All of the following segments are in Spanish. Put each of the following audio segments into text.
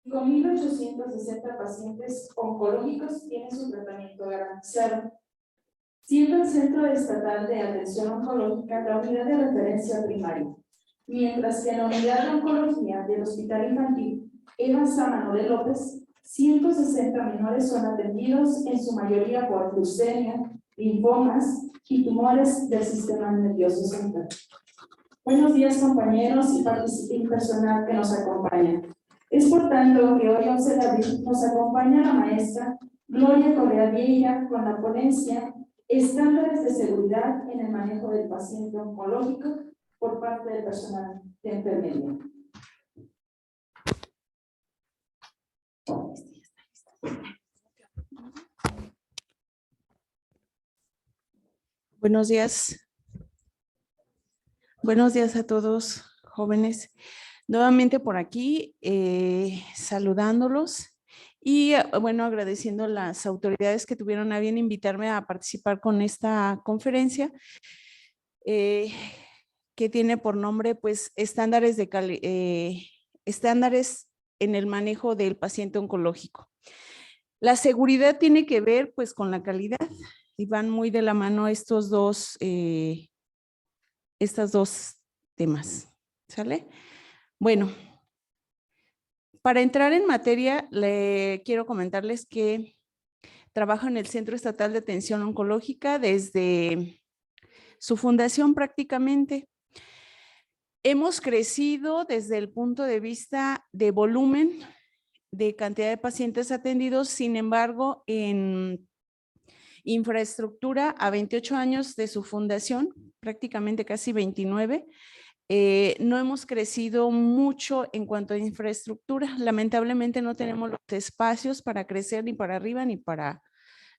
5.860 pacientes oncológicos tienen su tratamiento garantizado, siendo el Centro Estatal de Atención Oncológica la unidad de referencia primaria, mientras que en la unidad de oncología del Hospital Infantil Eva Sámano de López, 160 menores son atendidos en su mayoría por leucemia, linfomas y tumores del sistema nervioso central. Buenos días, compañeros y personal que nos acompaña. Es por tanto que hoy 11 de abril nos acompaña la maestra Gloria Correa Vieira con la ponencia Estándares de seguridad en el manejo del paciente oncológico por parte del personal de enfermería. Buenos días. Buenos días a todos, jóvenes. Nuevamente por aquí, saludándolos y, bueno, agradeciendo a las autoridades que tuvieron a bien invitarme a participar con esta conferencia que tiene por nombre, pues, estándares en el manejo del paciente oncológico. La seguridad tiene que ver, pues, con la calidad y van muy de la mano estos dos temas, ¿sale? Bueno, para entrar en materia, le quiero comentarles que trabajo en el Centro Estatal de Atención Oncológica desde su fundación prácticamente. Hemos crecido desde el punto de vista de volumen, de cantidad de pacientes atendidos, sin embargo, en infraestructura a 28 años de su fundación, prácticamente casi 29, no hemos crecido mucho en cuanto a infraestructura. Lamentablemente no tenemos los espacios para crecer ni para arriba ni para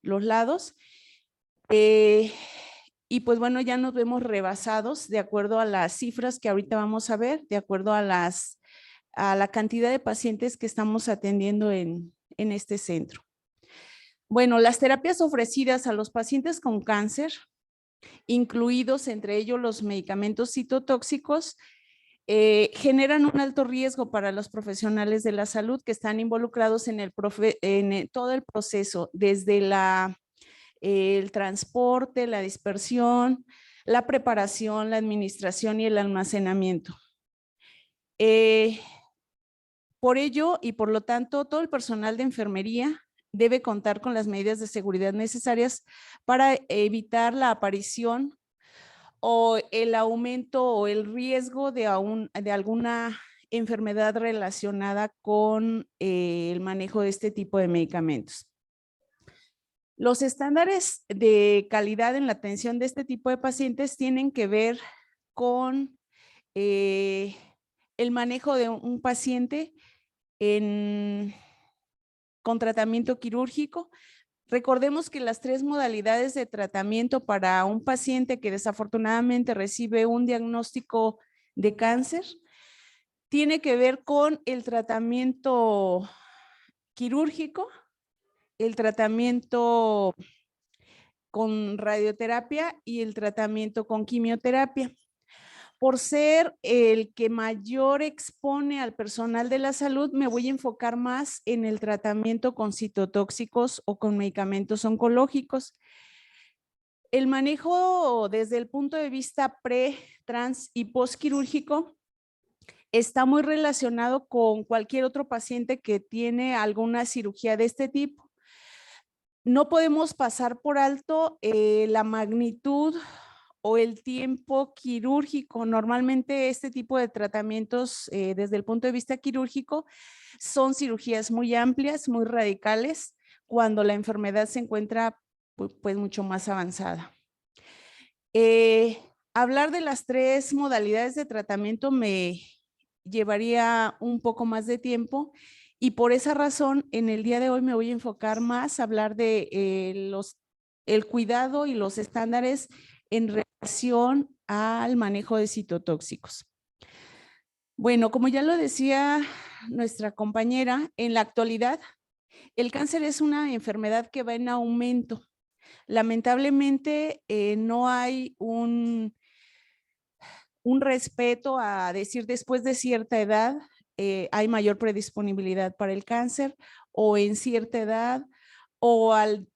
los lados. Y pues bueno, ya nos vemos rebasados de acuerdo a las cifras que ahorita vamos a ver, de acuerdo a la cantidad de pacientes que estamos atendiendo en este centro. Bueno, las terapias ofrecidas a los pacientes con cáncer, incluidos entre ellos los medicamentos citotóxicos, generan un alto riesgo para los profesionales de la salud que están involucrados en todo el proceso, desde el transporte, la dispersión, la preparación, la administración y el almacenamiento. Por ello y por lo tanto, todo el personal de enfermería debe contar con las medidas de seguridad necesarias para evitar la aparición o el aumento o el riesgo de alguna enfermedad relacionada con el manejo de este tipo de medicamentos. Los estándares de calidad en la atención de este tipo de pacientes tienen que ver con el manejo de un paciente con tratamiento quirúrgico. Recordemos que las 3 modalidades de tratamiento para un paciente que desafortunadamente recibe un diagnóstico de cáncer tiene que ver con el tratamiento quirúrgico, el tratamiento con radioterapia y el tratamiento con quimioterapia. Por ser el que mayor expone al personal de la salud, me voy a enfocar más en el tratamiento con citotóxicos o con medicamentos oncológicos. El manejo desde el punto de vista pre, trans y postquirúrgico está muy relacionado con cualquier otro paciente que tiene alguna cirugía de este tipo. No podemos pasar por alto la magnitud o el tiempo quirúrgico. Normalmente este tipo de tratamientos desde el punto de vista quirúrgico son cirugías muy amplias, muy radicales, cuando la enfermedad se encuentra pues mucho más avanzada. Hablar de las 3 modalidades de tratamiento me llevaría un poco más de tiempo y por esa razón en el día de hoy me voy a enfocar más a hablar de el cuidado y los estándares en relación al manejo de citotóxicos. Bueno, como ya lo decía nuestra compañera, en la actualidad el cáncer es una enfermedad que va en aumento. Lamentablemente no hay un respeto a decir después de cierta edad hay mayor predisponibilidad para el cáncer, o en cierta edad, o al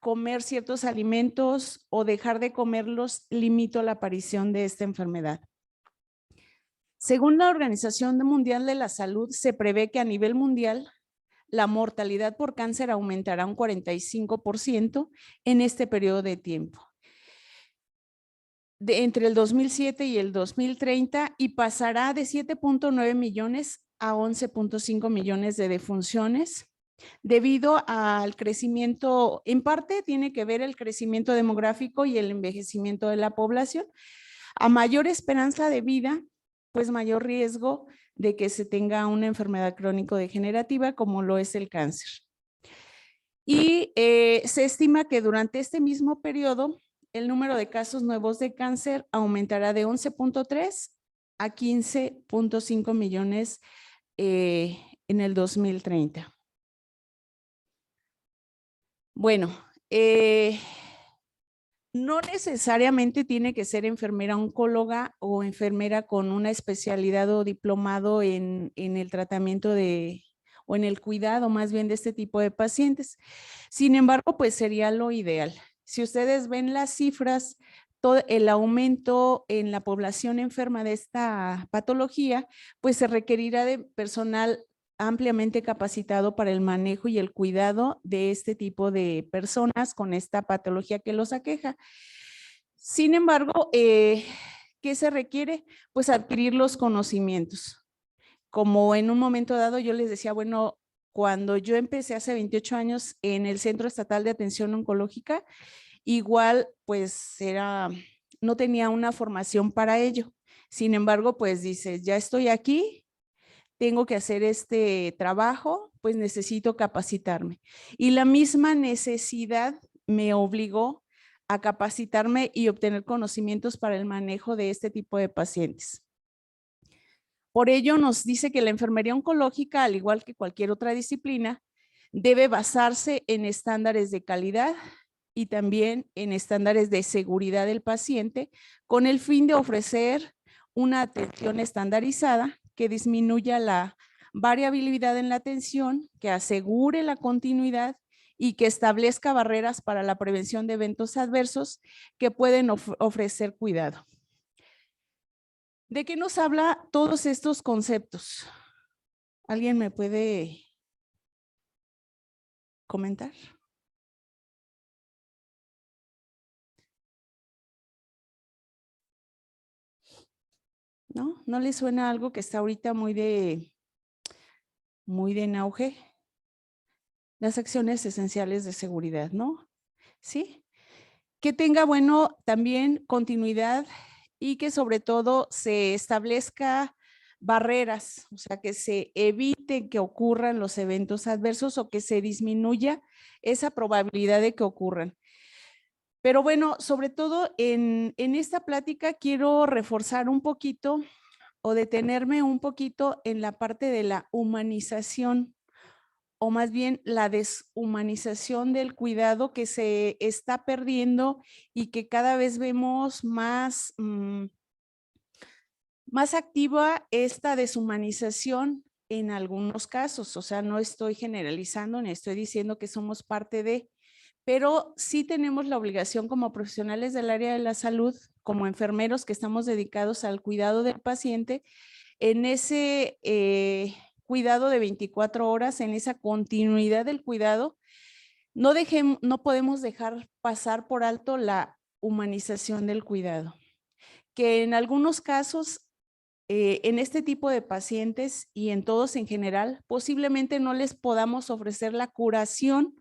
comer ciertos alimentos o dejar de comerlos, limito la aparición de esta enfermedad. Según la Organización Mundial de la Salud, se prevé que a nivel mundial la mortalidad por cáncer aumentará un 45% en este periodo de tiempo. Entre el 2007 y el 2030, y pasará de 7.9 millones a 11.5 millones de defunciones debido al crecimiento. En parte tiene que ver el crecimiento demográfico y el envejecimiento de la población. A mayor esperanza de vida, pues mayor riesgo de que se tenga una enfermedad crónico-degenerativa como lo es el cáncer. Y se estima que durante este mismo periodo el número de casos nuevos de cáncer aumentará de 11.3 a 15.5 millones en el 2030. Bueno, no necesariamente tiene que ser enfermera oncóloga o enfermera con una especialidad o diplomado en el tratamiento o en el cuidado más bien de este tipo de pacientes. Sin embargo, pues sería lo ideal. Si ustedes ven las cifras, todo el aumento en la población enferma de esta patología, pues se requerirá de personal ampliamente capacitado para el manejo y el cuidado de este tipo de personas con esta patología que los aqueja. Sin embargo, ¿qué se requiere? Pues adquirir los conocimientos. Como en un momento dado yo les decía, bueno, cuando yo empecé hace 28 años en el Centro Estatal de Atención Oncológica, igual pues no tenía una formación para ello. Sin embargo, pues dices, ya estoy aquí, tengo que hacer este trabajo, pues necesito capacitarme. Y la misma necesidad me obligó a capacitarme y obtener conocimientos para el manejo de este tipo de pacientes. Por ello nos dice que la enfermería oncológica, al igual que cualquier otra disciplina, debe basarse en estándares de calidad y también en estándares de seguridad del paciente, con el fin de ofrecer una atención estandarizada que disminuya la variabilidad en la atención, que asegure la continuidad y que establezca barreras para la prevención de eventos adversos que pueden ofrecer cuidado. ¿De qué nos habla todos estos conceptos? ¿Alguien me puede comentar? ¿No? ¿No les suena algo que está ahorita muy en auge? Las acciones esenciales de seguridad, ¿no? ¿Sí? Que tenga, bueno, también continuidad y que sobre todo se establezca barreras, o sea, que se evite que ocurran los eventos adversos o que se disminuya esa probabilidad de que ocurran. Pero bueno, sobre todo en esta plática quiero reforzar un poquito o detenerme un poquito en la parte de la humanización, o más bien la deshumanización del cuidado que se está perdiendo y que cada vez vemos más activa esta deshumanización en algunos casos. O sea, no estoy generalizando, ni estoy diciendo que somos parte de, pero sí tenemos la obligación como profesionales del área de la salud, como enfermeros que estamos dedicados al cuidado del paciente, en ese cuidado de 24 horas, en esa continuidad del cuidado, no podemos dejar pasar por alto la humanización del cuidado, que en algunos casos, en este tipo de pacientes y en todos en general, posiblemente no les podamos ofrecer la curación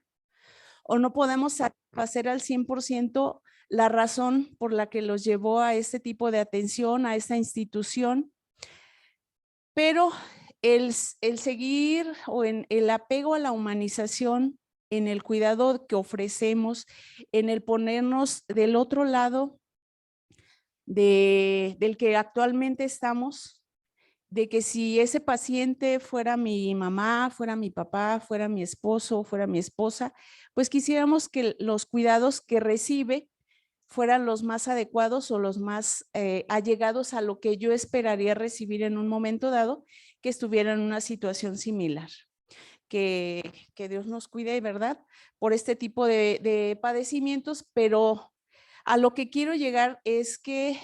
o no podemos satisfacer al 100% la razón por la que los llevó a este tipo de atención, a esta institución. Pero el seguir o en el apego a la humanización, en el cuidado que ofrecemos, en el ponernos del otro lado del que actualmente estamos, de que si ese paciente fuera mi mamá, fuera mi papá, fuera mi esposo, fuera mi esposa, pues quisiéramos que los cuidados que recibe fueran los más adecuados o los más allegados a lo que yo esperaría recibir en un momento dado, que estuvieran en una situación similar. Que Dios nos cuide, ¿verdad? Por este tipo de padecimientos, pero a lo que quiero llegar es que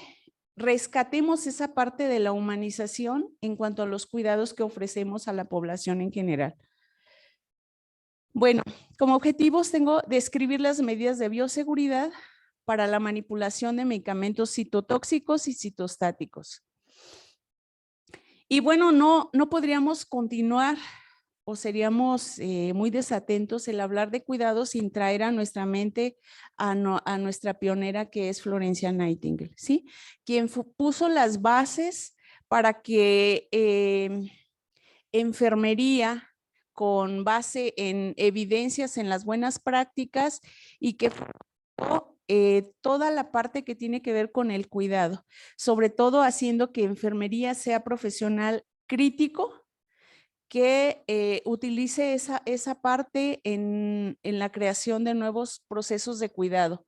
rescatemos esa parte de la humanización en cuanto a los cuidados que ofrecemos a la población en general. Bueno, como objetivos tengo describir las medidas de bioseguridad para la manipulación de medicamentos citotóxicos y citostáticos. Y bueno, no podríamos continuar o seríamos muy desatentos el hablar de cuidados sin traer a nuestra mente a nuestra pionera que es Florencia Nightingale, ¿sí? Quien puso las bases para que enfermería con base en evidencias en las buenas prácticas y que toda la parte que tiene que ver con el cuidado, sobre todo haciendo que enfermería sea profesional crítico, que utilice esa parte en la creación de nuevos procesos de cuidado.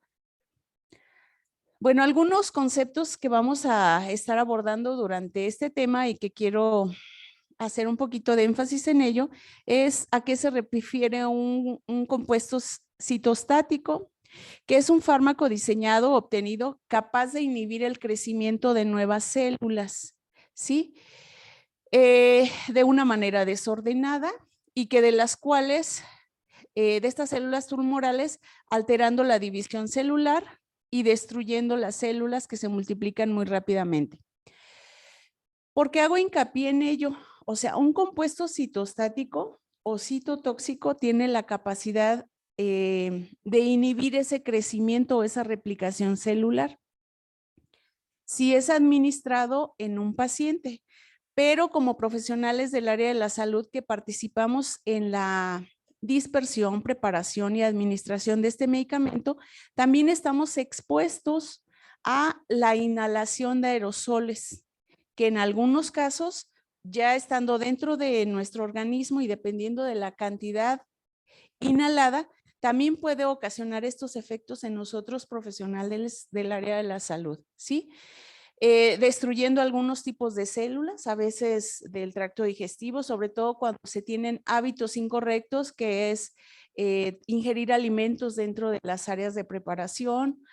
Bueno, algunos conceptos que vamos a estar abordando durante este tema y que quiero hacer un poquito de énfasis en ello es a qué se refiere un compuesto citostático, que es un fármaco diseñado, obtenido, capaz de inhibir el crecimiento de nuevas células, ¿sí? De una manera desordenada y que de las cuales, de estas células tumorales, alterando la división celular y destruyendo las células que se multiplican muy rápidamente. ¿Por qué hago hincapié en ello? O sea, un compuesto citostático o citotóxico tiene la capacidad de inhibir ese crecimiento o esa replicación celular si es administrado en un paciente. Pero como profesionales del área de la salud que participamos en la dispersión, preparación y administración de este medicamento, también estamos expuestos a la inhalación de aerosoles, que en algunos casos, ya estando dentro de nuestro organismo y dependiendo de la cantidad inhalada, también puede ocasionar estos efectos en nosotros profesionales del área de la salud, ¿sí? Destruyendo algunos tipos de células, a veces del tracto digestivo, sobre todo cuando se tienen hábitos incorrectos, que es ingerir alimentos dentro de las áreas de preparación,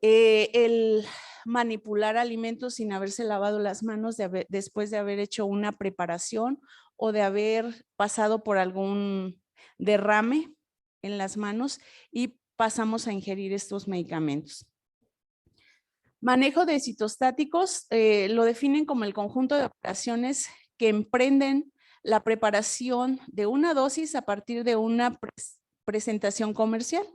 el manipular alimentos sin haberse lavado las manos después de haber hecho una preparación o de haber pasado por algún derrame en las manos y pasamos a ingerir estos medicamentos. Manejo de citostáticos lo definen como el conjunto de operaciones que emprenden la preparación de una dosis a partir de una presentación comercial,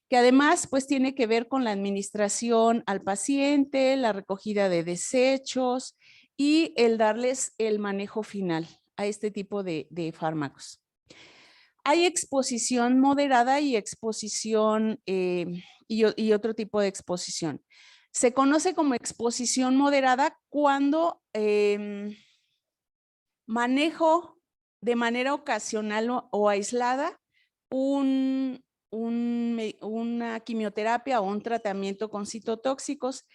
que además pues tiene que ver con la administración al paciente, la recogida de desechos y el darles el manejo final a este tipo de fármacos. Hay exposición moderada y exposición y otro tipo de exposición. Se conoce como exposición moderada cuando manejo de manera ocasional o aislada una quimioterapia o un tratamiento con citotóxicos.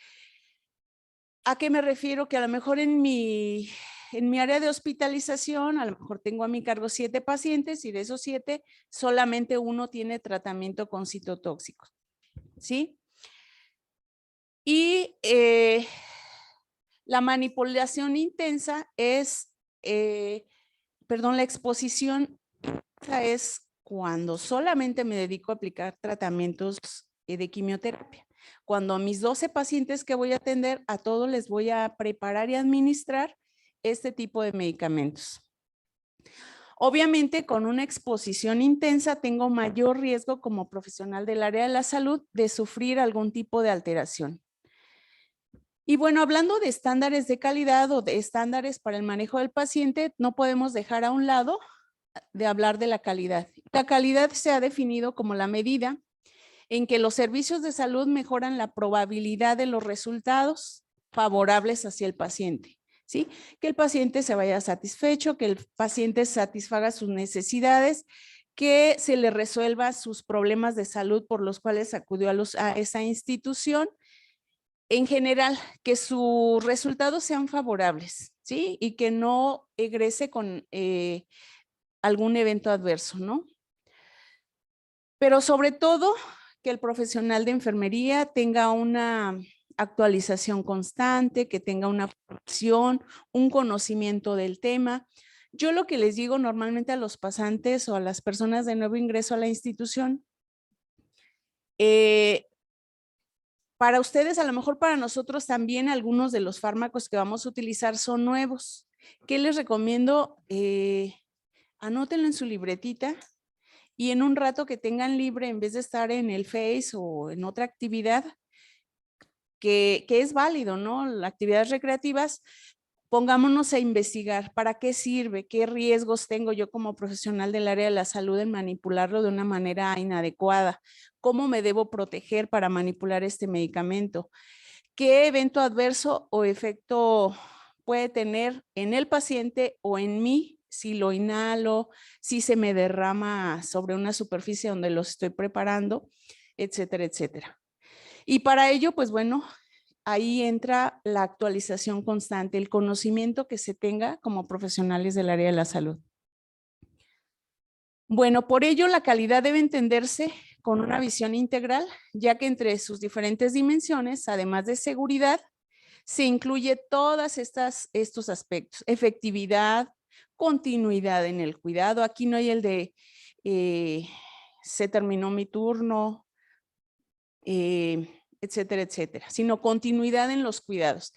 ¿A qué me refiero? Que a lo mejor en mi área de hospitalización, a lo mejor tengo a mi cargo 7 pacientes y de esos 7, solamente uno tiene tratamiento con citotóxicos, ¿sí? Y la manipulación intensa es, la exposición es cuando solamente me dedico a aplicar tratamientos de quimioterapia. Cuando a mis 12 pacientes que voy a atender, a todos les voy a preparar y administrar este tipo de medicamentos. Obviamente, con una exposición intensa tengo mayor riesgo como profesional del área de la salud de sufrir algún tipo de alteración. Y bueno, hablando de estándares de calidad o de estándares para el manejo del paciente, no podemos dejar a un lado de hablar de la calidad. La calidad se ha definido como la medida en que los servicios de salud mejoran la probabilidad de los resultados favorables hacia el paciente, ¿sí? Que el paciente se vaya satisfecho, que el paciente satisfaga sus necesidades, que se le resuelva sus problemas de salud por los cuales acudió a esa institución. En general, que sus resultados sean favorables, ¿sí? Y que no egrese con algún evento adverso, ¿no? Pero sobre todo, que el profesional de enfermería tenga una actualización constante, que tenga una formación, un conocimiento del tema. Yo lo que les digo normalmente a los pasantes o a las personas de nuevo ingreso a la institución, para ustedes, a lo mejor para nosotros también, algunos de los fármacos que vamos a utilizar son nuevos. ¿Qué les recomiendo? Anótenlo en su libretita y en un rato que tengan libre, en vez de estar en el Face o en otra actividad, que es válido, ¿no? Las actividades recreativas, pongámonos a investigar para qué sirve, qué riesgos tengo yo como profesional del área de la salud en manipularlo de una manera inadecuada, cómo me debo proteger para manipular este medicamento, qué evento adverso o efecto puede tener en el paciente o en mí si lo inhalo, si se me derrama sobre una superficie donde los estoy preparando, etcétera, etcétera. Y para ello, pues bueno, ahí entra la actualización constante, el conocimiento que se tenga como profesionales del área de la salud. Bueno, por ello la calidad debe entenderse con una visión integral, ya que entre sus diferentes dimensiones, además de seguridad, se incluye todas estos aspectos: efectividad, continuidad en el cuidado. Aquí no hay el de se terminó mi turno, etcétera, etcétera, sino continuidad en los cuidados.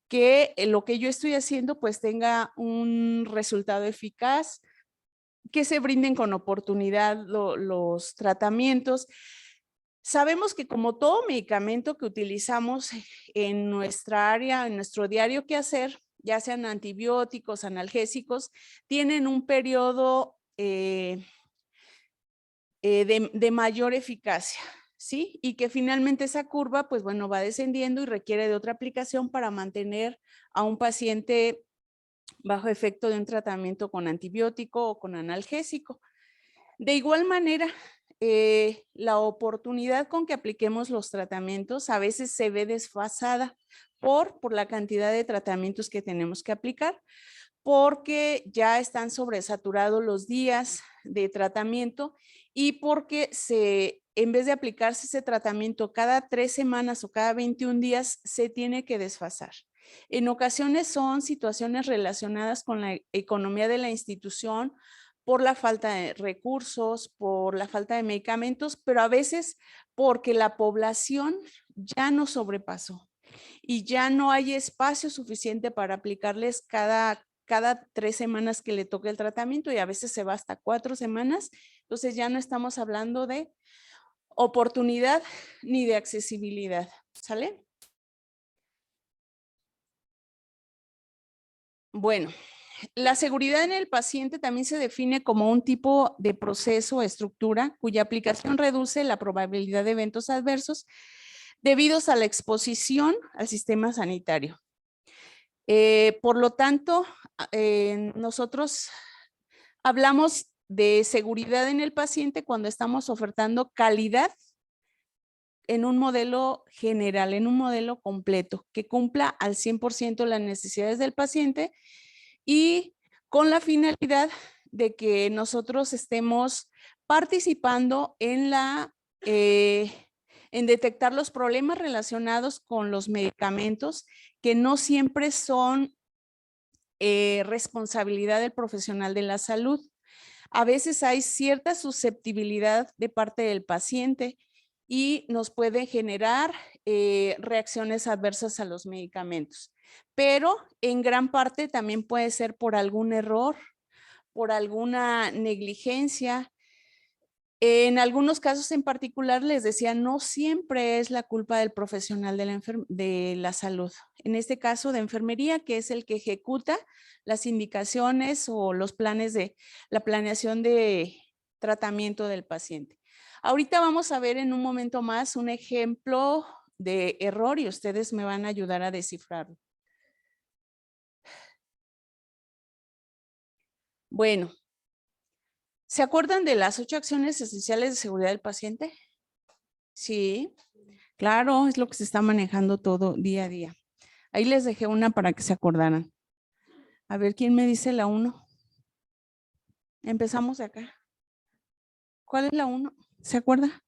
Que lo que yo estoy haciendo pues tenga un resultado eficaz, que se brinden con oportunidad los tratamientos. Sabemos que como todo medicamento que utilizamos en nuestra área, en nuestro diario quehacer, ya sean antibióticos, analgésicos, tienen un periodo de mayor eficacia, ¿sí? Y que finalmente esa curva, pues bueno, va descendiendo y requiere de otra aplicación para mantener a un paciente bajo efecto de un tratamiento con antibiótico o con analgésico. De igual manera, la oportunidad con que apliquemos los tratamientos a veces se ve desfasada por la cantidad de tratamientos que tenemos que aplicar, porque ya están sobresaturados los días de tratamiento y porque en vez de aplicarse ese tratamiento cada 3 semanas o cada 21 días, se tiene que desfasar. En ocasiones son situaciones relacionadas con la economía de la institución, por la falta de recursos, por la falta de medicamentos, pero a veces porque la población ya no sobrepasó y ya no hay espacio suficiente para aplicarles cada 3 semanas que le toque el tratamiento, y a veces se va hasta 4 semanas. Entonces ya no estamos hablando de oportunidad ni de accesibilidad, ¿sale? Bueno, la seguridad en el paciente también se define como un tipo de proceso o estructura cuya aplicación reduce la probabilidad de eventos adversos debidos a la exposición al sistema sanitario. Por lo tanto, nosotros hablamos de seguridad en el paciente cuando estamos ofertando calidad en un modelo general, en un modelo completo, que cumpla al 100% las necesidades del paciente y con la finalidad de que nosotros estemos participando en en detectar los problemas relacionados con los medicamentos, que no siempre son responsabilidad del profesional de la salud. A veces hay cierta susceptibilidad de parte del paciente y nos puede generar reacciones adversas a los medicamentos, pero en gran parte también puede ser por algún error, por alguna negligencia. En algunos casos en particular, les decía, no siempre es la culpa del profesional de la salud. En este caso de enfermería, que es el que ejecuta las indicaciones o los planes de la planeación de tratamiento del paciente. Ahorita vamos a ver en un momento más un ejemplo de error y ustedes me van a ayudar a descifrarlo. Bueno, ¿se acuerdan de las 8 acciones esenciales de seguridad del paciente? Sí, claro, es lo que se está manejando todo día a día. Ahí les dejé una para que se acordaran. A ver, ¿quién me dice la 1? Empezamos de acá. ¿Cuál es la 1? ¿Se acuerda?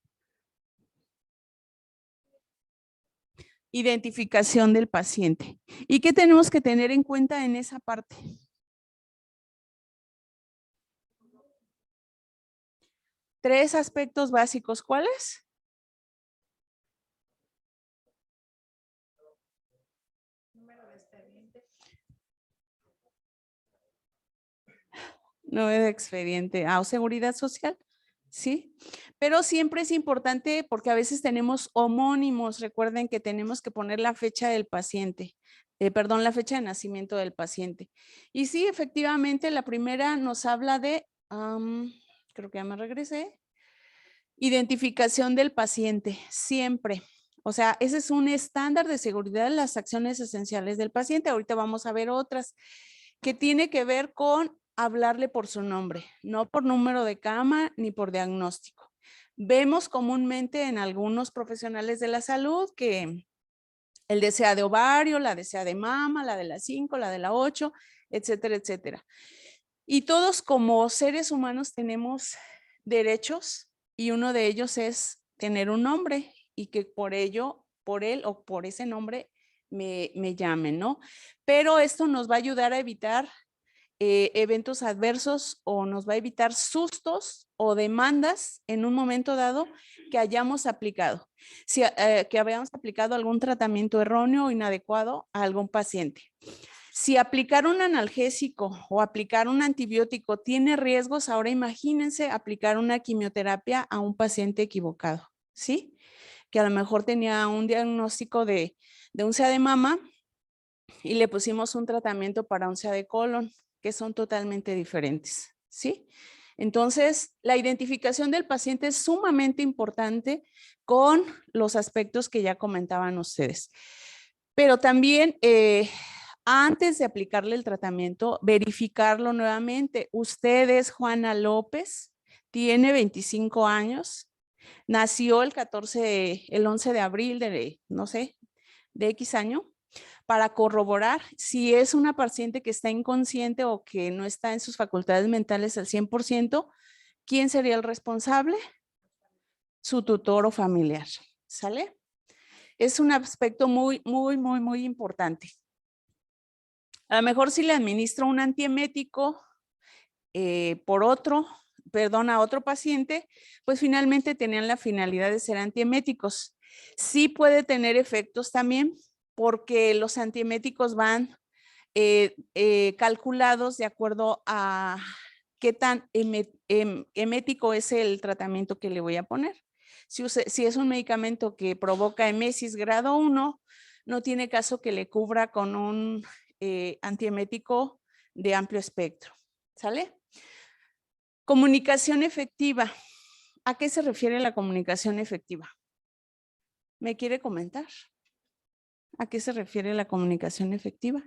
Identificación del paciente. ¿Y qué tenemos que tener en cuenta en esa parte? Tres aspectos básicos. ¿Cuáles? No es de expediente. O seguridad social. Sí, pero siempre es importante porque a veces tenemos homónimos. Recuerden que tenemos que poner la fecha del paciente, perdón, la fecha de nacimiento del paciente. Y sí, efectivamente, la primera nos habla de, creo que ya me regresé, identificación del paciente, siempre. O sea, ese es un estándar de seguridad de las acciones esenciales del paciente. Ahorita vamos a ver otras que tiene que ver con hablarle por su nombre, no por número de cama ni por diagnóstico. Vemos comúnmente en algunos profesionales de la salud que el desea de ovario, la desea de mama, la de la 5, la de la 8, etcétera, etcétera. Y todos como seres humanos tenemos derechos y uno de ellos es tener un nombre y que por ello, por él o por ese nombre me llamen, ¿no? Pero esto nos va a ayudar a evitar eventos adversos o nos va a evitar sustos o demandas en un momento dado que hayamos aplicado, que hayamos aplicado algún tratamiento erróneo o inadecuado a algún paciente. Si aplicar un analgésico o aplicar un antibiótico tiene riesgos, ahora imagínense aplicar una quimioterapia a un paciente equivocado, ¿sí? Que a lo mejor tenía un diagnóstico de úlcera de mama y le pusimos un tratamiento para úlcera de colon, que son totalmente diferentes, ¿sí? Entonces, la identificación del paciente es sumamente importante con los aspectos que ya comentaban ustedes. Pero también, antes de aplicarle el tratamiento, verificarlo nuevamente. Usted es Juana López, tiene 25 años, nació el 11 de abril de, no sé, de X año, para corroborar si es una paciente que está inconsciente o que no está en sus facultades mentales al 100%, ¿quién sería el responsable? Su tutor o familiar, ¿sale? Es un aspecto muy, muy, muy, muy importante. A lo mejor si le administro un antiemético a otro paciente, pues finalmente tenían la finalidad de ser antieméticos. Sí puede tener efectos también porque los antieméticos van calculados de acuerdo a qué tan emético es el tratamiento que le voy a poner. Si es un medicamento que provoca emesis grado 1, no tiene caso que le cubra con un antiemético de amplio espectro. ¿Sale? Comunicación efectiva. ¿A qué se refiere la comunicación efectiva? ¿Me quiere comentar? ¿A qué se refiere la comunicación efectiva?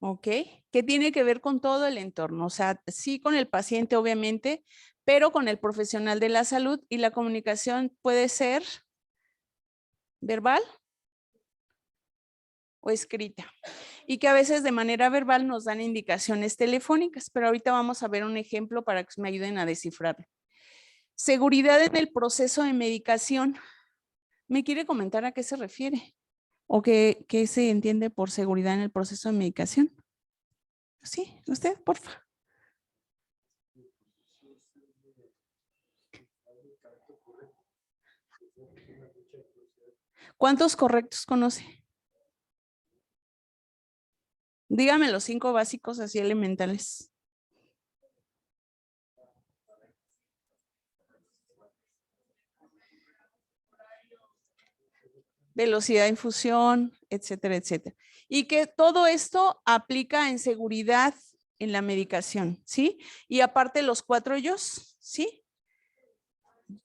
¿Ok? Que tiene que ver con todo el entorno, o sea, sí con el paciente obviamente, pero con el profesional de la salud y la comunicación puede ser verbal o escrita y que a veces de manera verbal nos dan indicaciones telefónicas, pero ahorita vamos a ver un ejemplo para que me ayuden a descifrarlo. Seguridad en el proceso de medicación. ¿Me quiere comentar a qué se refiere? ¿O qué se entiende por seguridad en el proceso de medicación? Sí, usted, porfa. ¿Cuántos correctos conoce? Dígame los 5 básicos así elementales. Velocidad de infusión, etcétera, etcétera. Y que todo esto aplica en seguridad en la medicación, ¿sí? Y aparte los 4 yos, ¿sí?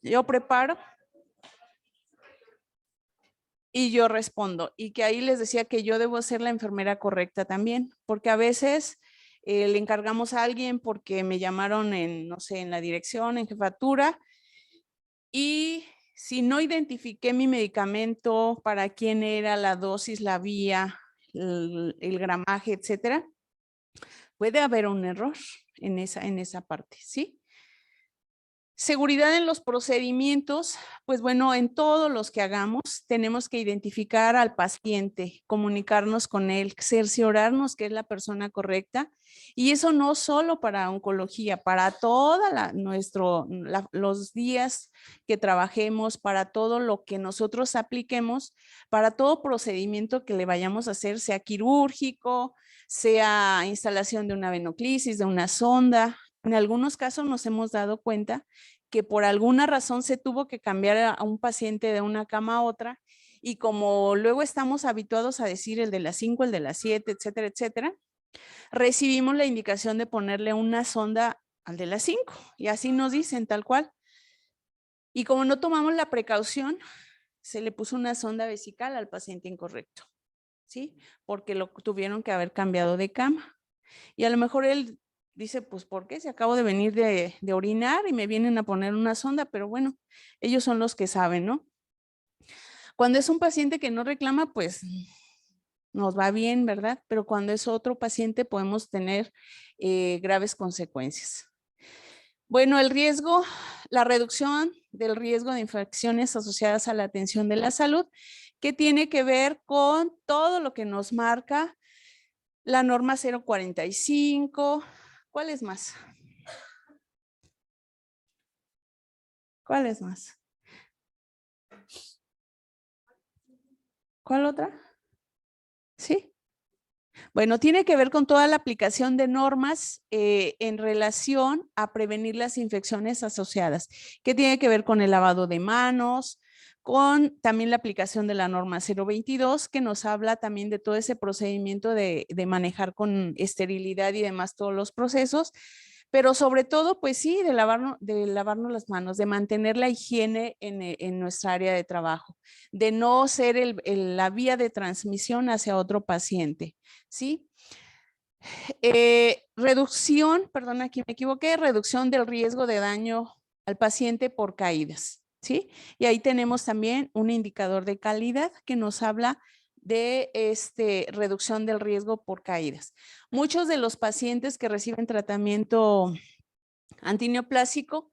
Yo preparo. Y yo respondo, y que ahí les decía que yo debo ser la enfermera correcta también, porque a veces le encargamos a alguien porque me llamaron en, no sé, en la dirección, en jefatura, y si no identifiqué mi medicamento, para quién era, la dosis, la vía, el gramaje, etcétera, puede haber un error en esa parte, ¿sí? Seguridad en los procedimientos, pues bueno, en todos los que hagamos tenemos que identificar al paciente, comunicarnos con él, cerciorarnos que es la persona correcta, y eso no solo para oncología, para toda los días que trabajemos, para todo lo que nosotros apliquemos, para todo procedimiento que le vayamos a hacer, sea quirúrgico, sea instalación de una venoclisis, de una sonda. En algunos casos nos hemos dado cuenta que por alguna razón se tuvo que cambiar a un paciente de una cama a otra, y como luego estamos habituados a decir el de las 5, el de las 7, etcétera, etcétera, recibimos la indicación de ponerle una sonda al de las 5, y así nos dicen tal cual. Y como no tomamos la precaución, se le puso una sonda vesical al paciente incorrecto, ¿sí? Porque lo tuvieron que haber cambiado de cama. Y a lo mejor él dice, pues, ¿por qué? Si acabo de venir de orinar y me vienen a poner una sonda, pero bueno, ellos son los que saben, ¿no? Cuando es un paciente que no reclama, pues nos va bien, ¿verdad? Pero cuando es otro paciente podemos tener graves consecuencias. Bueno, el riesgo, la reducción del riesgo de infecciones asociadas a la atención de la salud, que tiene que ver con todo lo que nos marca la norma 045. ¿Cuál es más? ¿Cuál es más? ¿Cuál otra? ¿Sí? Bueno, tiene que ver con toda la aplicación de normas en relación a prevenir las infecciones asociadas, que tiene que ver con el lavado de manos, con también la aplicación de la norma 022, que nos habla también de todo ese procedimiento de manejar con esterilidad y demás todos los procesos, pero sobre todo, pues sí, de lavarnos las manos, de mantener la higiene en nuestra área de trabajo, de no ser la vía de transmisión hacia otro paciente, ¿sí? Reducción, perdón, aquí me equivoqué, reducción del riesgo de daño al paciente por caídas, ¿sí? Y ahí tenemos también un indicador de calidad que nos habla de reducción del riesgo por caídas. Muchos de los pacientes que reciben tratamiento antineoplásico,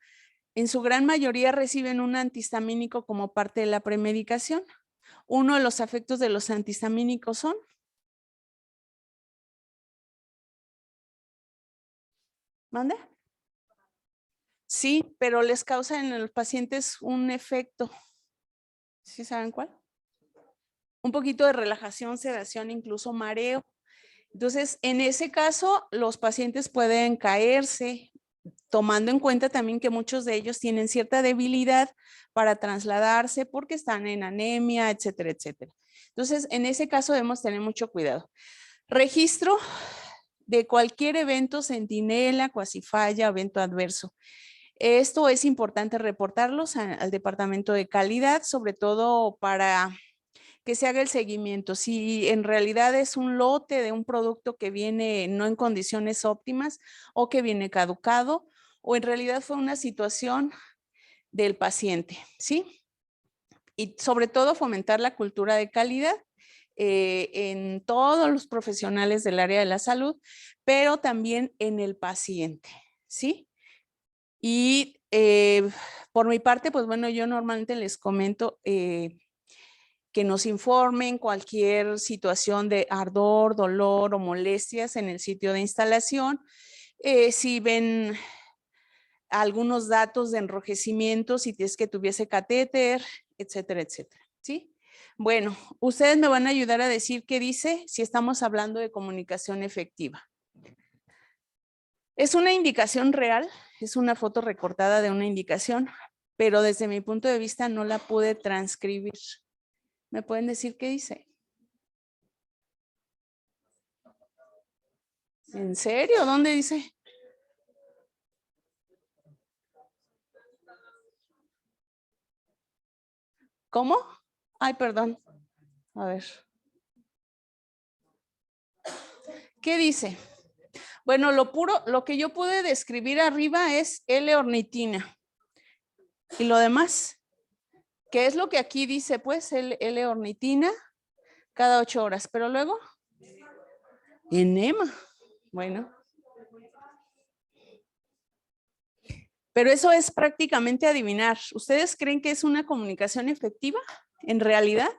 en su gran mayoría reciben un antihistamínico como parte de la premedicación. Uno de los efectos de los antihistamínicos son... ¿Mande? Sí, pero les causa en los pacientes un efecto. ¿Sí saben cuál? Un poquito de relajación, sedación, incluso mareo. Entonces, en ese caso, los pacientes pueden caerse, tomando en cuenta también que muchos de ellos tienen cierta debilidad para trasladarse porque están en anemia, etcétera, etcétera. Entonces, en ese caso debemos tener mucho cuidado. Registro de cualquier evento centinela, cuasifalla, evento adverso. Esto es importante reportarlos al departamento de calidad, sobre todo para que se haga el seguimiento. Si en realidad es un lote de un producto que viene no en condiciones óptimas o que viene caducado, o en realidad fue una situación del paciente, ¿sí? Y sobre todo fomentar la cultura de calidad en todos los profesionales del área de la salud, pero también en el paciente, ¿sí? Y por mi parte, pues bueno, yo normalmente les comento que nos informen cualquier situación de ardor, dolor o molestias en el sitio de instalación. Si ven algunos datos de enrojecimiento, si es que tuviese catéter, etcétera, etcétera. ¿Sí? Bueno, ustedes me van a ayudar a decir qué dice si estamos hablando de comunicación efectiva. Es una indicación real, es una foto recortada de una indicación, pero desde mi punto de vista no la pude transcribir. ¿Me pueden decir qué dice? ¿En serio? ¿Dónde dice? ¿Cómo? Ay, perdón. A ver. ¿Qué dice? Bueno, lo que yo pude describir arriba es L-ornitina. ¿Y lo demás? ¿Qué es lo que aquí dice? Pues L-ornitina cada 8 horas. Pero luego, enema. Bueno. Pero eso es prácticamente adivinar. ¿Ustedes creen que es una comunicación efectiva? ¿En realidad?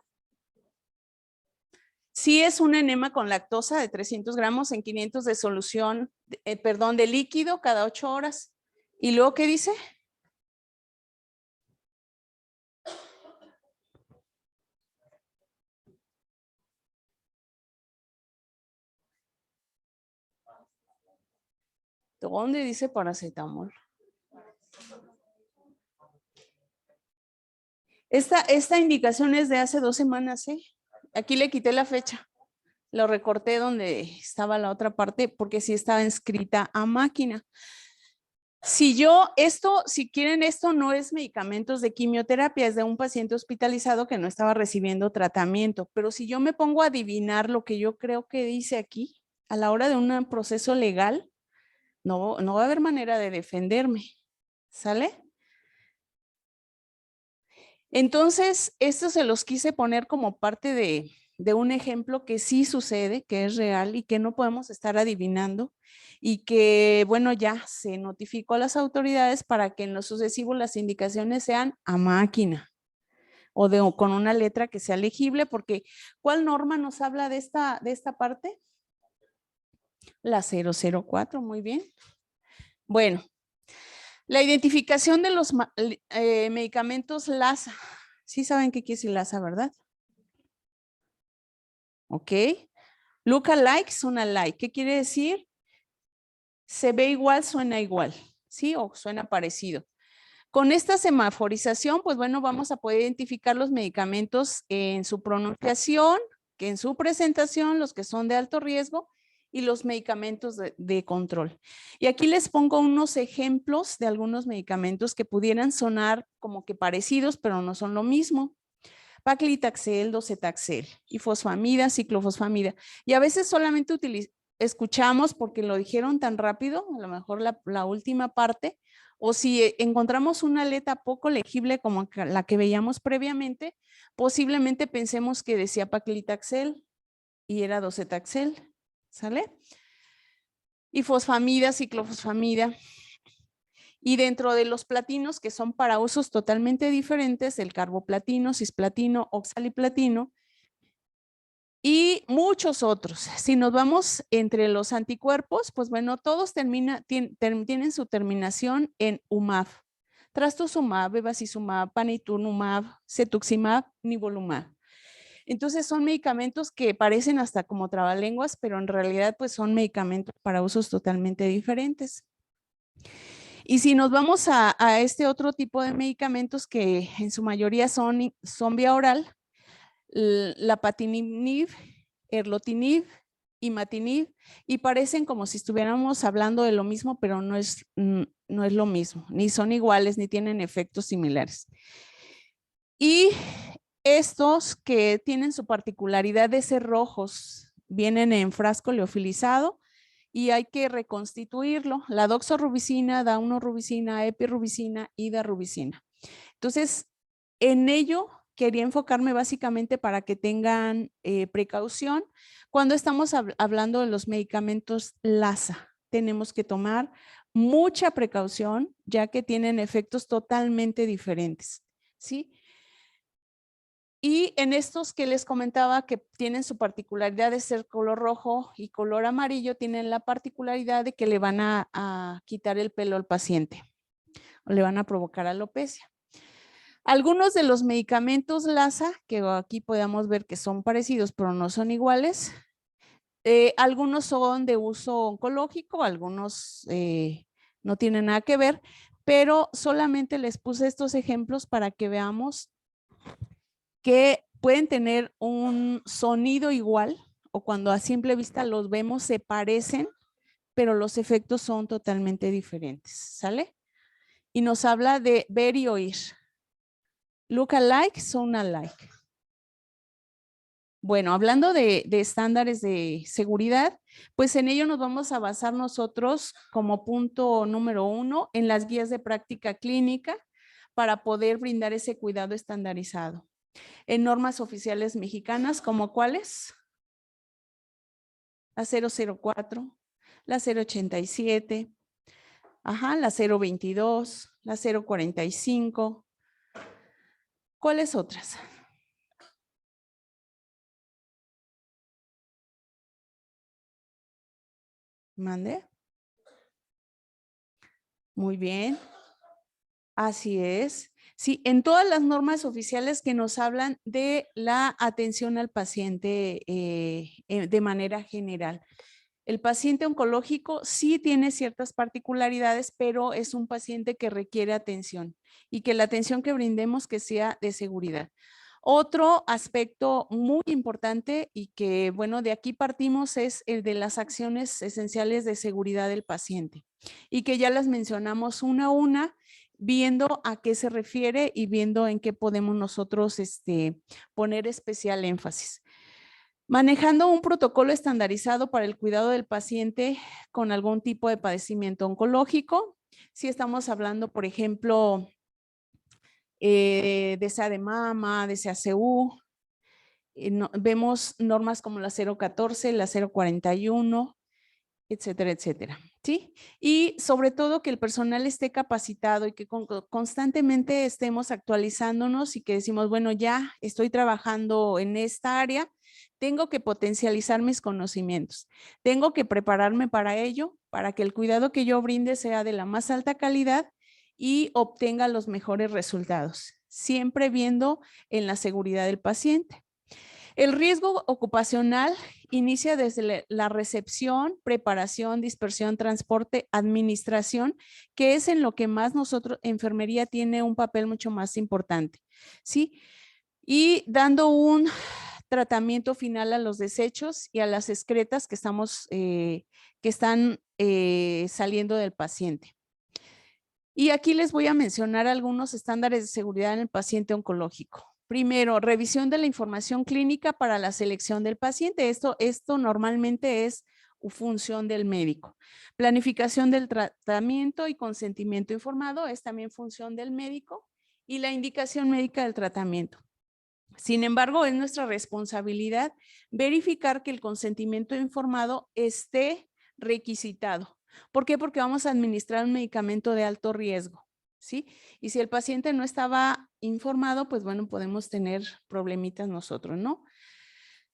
Sí es un enema con lactosa de 300 gramos en 500 de solución, de líquido cada 8 horas. ¿Y luego qué dice? ¿Dónde dice paracetamol? Esta indicación es de hace 2 semanas, ¿eh? Aquí le quité la fecha. Lo recorté donde estaba la otra parte porque sí estaba inscrita a máquina. Si quieren, esto no es medicamentos de quimioterapia, es de un paciente hospitalizado que no estaba recibiendo tratamiento. Pero si yo me pongo a adivinar lo que yo creo que dice aquí, a la hora de un proceso legal, no va a haber manera de defenderme. ¿Sale? Entonces, esto se los quise poner como parte de un ejemplo que sí sucede, que es real y que no podemos estar adivinando y que, bueno, ya se notificó a las autoridades para que en lo sucesivo las indicaciones sean a máquina o con una letra que sea legible, porque ¿cuál norma nos habla de esta parte? La 004, muy bien. Bueno, la identificación de los medicamentos LASA. Sí saben qué quiere decir LASA, ¿verdad? ¿Ok? Look alike, suena like. ¿Qué quiere decir? Se ve igual, suena igual, ¿sí? O suena parecido. Con esta semaforización, pues bueno, vamos a poder identificar los medicamentos en su pronunciación, que en su presentación, los que son de alto riesgo y los medicamentos de control. Y aquí les pongo unos ejemplos de algunos medicamentos que pudieran sonar como que parecidos, pero no son lo mismo. Paclitaxel, docetaxel, ifosfamida, ciclofosfamida. Y a veces solamente escuchamos porque lo dijeron tan rápido, a lo mejor la última parte, o si encontramos una letra poco legible como la que veíamos previamente, posiblemente pensemos que decía paclitaxel y era docetaxel, ¿sale? Ifosfamida, ciclofosfamida. Y dentro de los platinos, que son para usos totalmente diferentes, el carboplatino, cisplatino, oxaliplatino y muchos otros. Si nos vamos entre los anticuerpos, pues bueno, todos tienen su terminación en UMAB. Trastuzumab, bevacizumab, panitumumab, cetuximab, nivolumab. Entonces son medicamentos que parecen hasta como trabalenguas, pero en realidad pues son medicamentos para usos totalmente diferentes. Y si nos vamos a este otro tipo de medicamentos que en su mayoría son vía oral, lapatinib, erlotinib, imatinib, y parecen como si estuviéramos hablando de lo mismo, pero no es lo mismo, ni son iguales, ni tienen efectos similares. Y estos que tienen su particularidad de ser rojos, vienen en frasco leofilizado, y hay que reconstituirlo. La doxorubicina, daunorubicina, epirubicina y darubicina. Entonces, en ello quería enfocarme básicamente para que tengan precaución. Cuando estamos hablando de los medicamentos LASA, tenemos que tomar mucha precaución, ya que tienen efectos totalmente diferentes, ¿sí? Y en estos que les comentaba que tienen su particularidad de ser color rojo y color amarillo, tienen la particularidad de que le van a quitar el pelo al paciente o le van a provocar alopecia. Algunos de los medicamentos LASA, que aquí podemos ver que son parecidos pero no son iguales, algunos son de uso oncológico, algunos no tienen nada que ver, pero solamente les puse estos ejemplos para que veamos que pueden tener un sonido igual o cuando a simple vista los vemos se parecen, pero los efectos son totalmente diferentes, ¿sale? Y nos habla de ver y oír. Look alike, sound alike. Bueno, hablando de estándares de seguridad, pues en ello nos vamos a basar nosotros como punto número 1 en las guías de práctica clínica para poder brindar ese cuidado estandarizado. En normas oficiales mexicanas, ¿como cuáles? La 004, la 087, la 022, la 045. ¿Cuáles otras? ¿Mande? Muy bien. Así es. Sí, en todas las normas oficiales que nos hablan de la atención al paciente de manera general. El paciente oncológico sí tiene ciertas particularidades, pero es un paciente que requiere atención y que la atención que brindemos que sea de seguridad. Otro aspecto muy importante y que, bueno, de aquí partimos es el de las acciones esenciales de seguridad del paciente y que ya las mencionamos una a una, viendo a qué se refiere y viendo en qué podemos nosotros poner especial énfasis. Manejando un protocolo estandarizado para el cuidado del paciente con algún tipo de padecimiento oncológico. Si estamos hablando, por ejemplo, de SEA de mama, de CACU, vemos normas como la 014, la 041, etcétera, etcétera. ¿Sí? Y sobre todo que el personal esté capacitado y que constantemente estemos actualizándonos y que decimos, bueno, ya estoy trabajando en esta área, tengo que potencializar mis conocimientos, tengo que prepararme para ello, para que el cuidado que yo brinde sea de la más alta calidad y obtenga los mejores resultados, siempre viendo en la seguridad del paciente. El riesgo ocupacional inicia desde la recepción, preparación, dispersión, transporte, administración, que es en lo que más nosotros, enfermería tiene un papel mucho más importante, ¿sí? Y dando un tratamiento final a los desechos y a las excretas que están saliendo del paciente. Y aquí les voy a mencionar algunos estándares de seguridad en el paciente oncológico. Primero, revisión de la información clínica para la selección del paciente. Esto normalmente es función del médico. Planificación del tratamiento y consentimiento informado es también función del médico. Y la indicación médica del tratamiento. Sin embargo, es nuestra responsabilidad verificar que el consentimiento informado esté requisitado. ¿Por qué? Porque vamos a administrar un medicamento de alto riesgo, ¿sí? Y si el paciente no estaba informado, pues bueno, podemos tener problemitas nosotros, ¿no?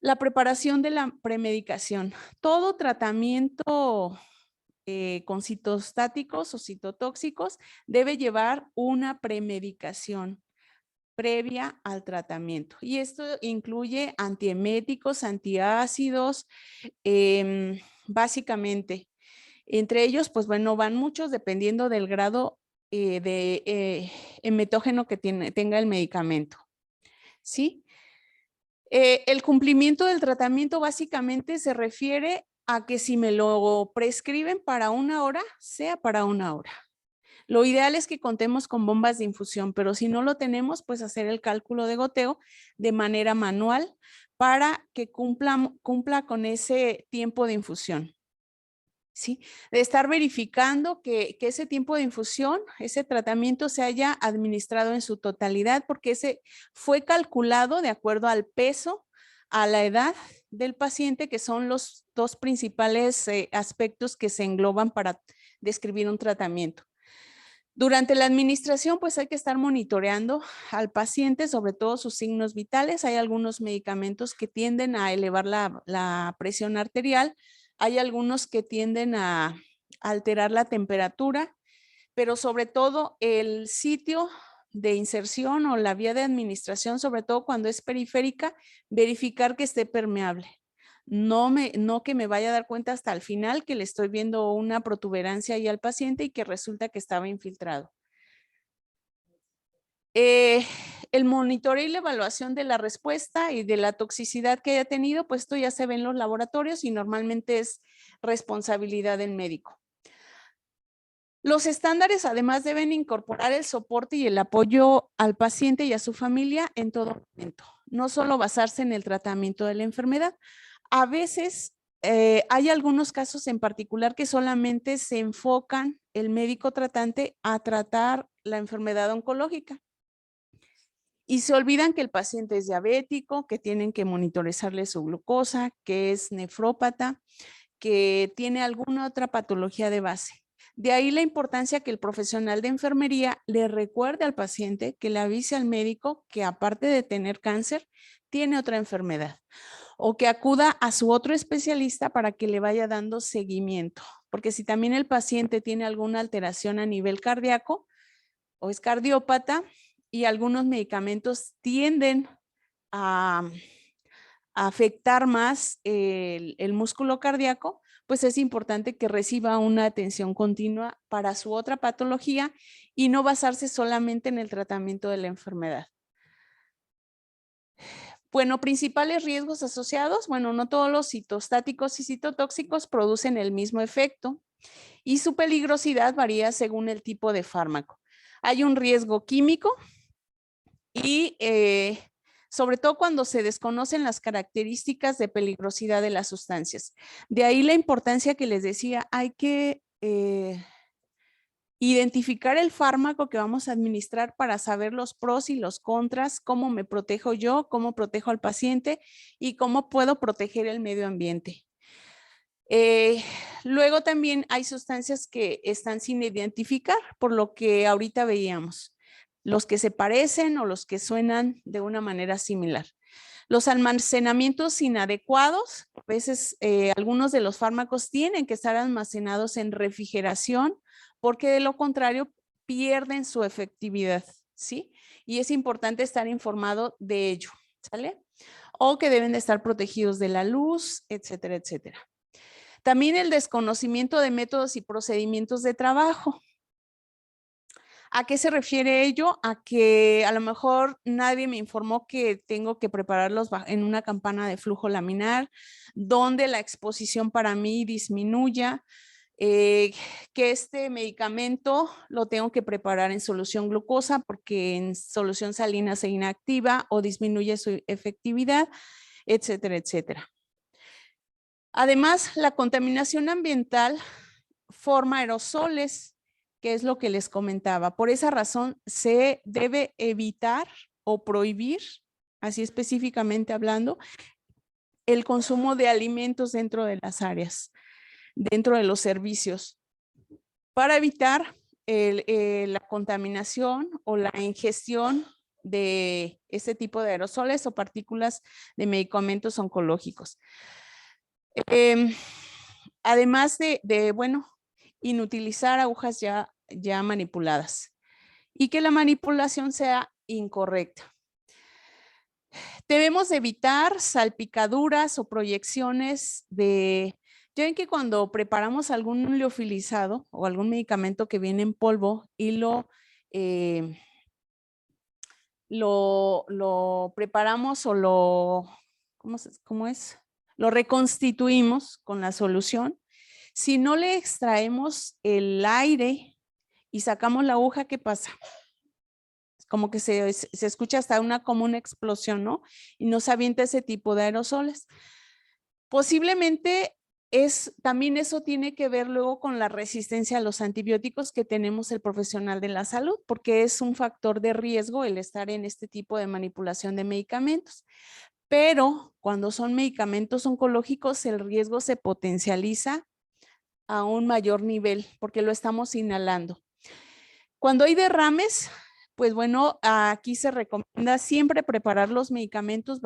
La preparación de la premedicación. Todo tratamiento con citostáticos o citotóxicos debe llevar una premedicación previa al tratamiento. Y esto incluye antieméticos, antiácidos, básicamente. Entre ellos, pues bueno, van muchos dependiendo del grado de emetógeno que tenga el medicamento. ¿Sí? El cumplimiento del tratamiento básicamente se refiere a que si me lo prescriben para 1 hora, sea para 1 hora. Lo ideal es que contemos con bombas de infusión, pero si no lo tenemos, pues hacer el cálculo de goteo de manera manual para que cumpla con ese tiempo de infusión. ¿Sí? De estar verificando que ese tiempo de infusión, ese tratamiento se haya administrado en su totalidad, porque ese fue calculado de acuerdo al peso, a la edad del paciente, que son los dos principales aspectos que se engloban para describir un tratamiento. Durante la administración, pues hay que estar monitoreando al paciente, sobre todo sus signos vitales. Hay algunos medicamentos que tienden a elevar la presión arterial, hay algunos que tienden a alterar la temperatura, pero sobre todo el sitio de inserción o la vía de administración, sobre todo cuando es periférica, verificar que esté permeable. No que me vaya a dar cuenta hasta el final que le estoy viendo una protuberancia ahí al paciente y que resulta que estaba infiltrado. El monitoreo y la evaluación de la respuesta y de la toxicidad que haya tenido, pues esto ya se ve en los laboratorios y normalmente es responsabilidad del médico. Los estándares además deben incorporar el soporte y el apoyo al paciente y a su familia en todo momento. no solo basarse en el tratamiento de la enfermedad. A veces hay algunos casos en particular que solamente se enfocan el médico tratante a tratar la enfermedad oncológica y se olvidan que el paciente es diabético, que tienen que monitorizarle su glucosa, que es nefrópata, que tiene alguna otra patología de base. De ahí la importancia que el profesional de enfermería le recuerde al paciente, que le avise al médico que aparte de tener cáncer, tiene otra enfermedad o que acuda a su otro especialista para que le vaya dando seguimiento. Porque si también el paciente tiene alguna alteración a nivel cardíaco o es cardiópata y algunos medicamentos tienden a afectar más el músculo cardíaco, pues es importante que reciba una atención continua para su otra patología y no basarse solamente en el tratamiento de la enfermedad. Bueno, principales riesgos asociados. Bueno, no todos los citostáticos y citotóxicos producen el mismo efecto y su peligrosidad varía según el tipo de fármaco. Hay un riesgo químico y sobre todo cuando se desconocen las características de peligrosidad de las sustancias. De ahí la importancia que les decía, hay que identificar el fármaco que vamos a administrar para saber los pros y los contras, cómo me protejo yo, cómo protejo al paciente y cómo puedo proteger el medio ambiente. Luego también hay sustancias que están sin identificar, por lo que ahorita veíamos, los que se parecen o los que suenan de una manera similar. Los almacenamientos inadecuados, a veces algunos de los fármacos tienen que estar almacenados en refrigeración porque de lo contrario pierden su efectividad, ¿sí? Y es importante estar informado de ello, ¿sale? O que deben de estar protegidos de la luz, etcétera, etcétera. También el desconocimiento de métodos y procedimientos de trabajo. ¿A qué se refiere ello? A que a lo mejor nadie me informó que tengo que prepararlos en una campana de flujo laminar, donde la exposición para mí disminuya, que este medicamento lo tengo que preparar en solución glucosa porque en solución salina se inactiva o disminuye su efectividad, etcétera, etcétera. Además, la contaminación ambiental forma aerosoles, que es lo que les comentaba. Por esa razón, se debe evitar o prohibir, así específicamente hablando, el consumo de alimentos dentro de las áreas, dentro de los servicios, para evitar la contaminación o la ingestión de este tipo de aerosoles o partículas de medicamentos oncológicos. Además bueno, inutilizar agujas ya manipuladas y que la manipulación sea incorrecta. Debemos evitar salpicaduras o proyecciones de... Ya ven que cuando preparamos algún liofilizado o algún medicamento que viene en polvo y lo preparamos o ¿cómo es? Lo reconstituimos con la solución. Si no le extraemos el aire y sacamos la aguja, ¿qué pasa? Como que se escucha hasta como una explosión, ¿no? Y nos avienta ese tipo de aerosoles. Posiblemente también eso tiene que ver luego con la resistencia a los antibióticos que tenemos el profesional de la salud, porque es un factor de riesgo el estar en este tipo de manipulación de medicamentos. Pero cuando son medicamentos oncológicos, el riesgo se potencializa a un mayor nivel porque lo estamos inhalando. Cuando hay derrames, pues bueno, aquí se recomienda siempre preparar los medicamentos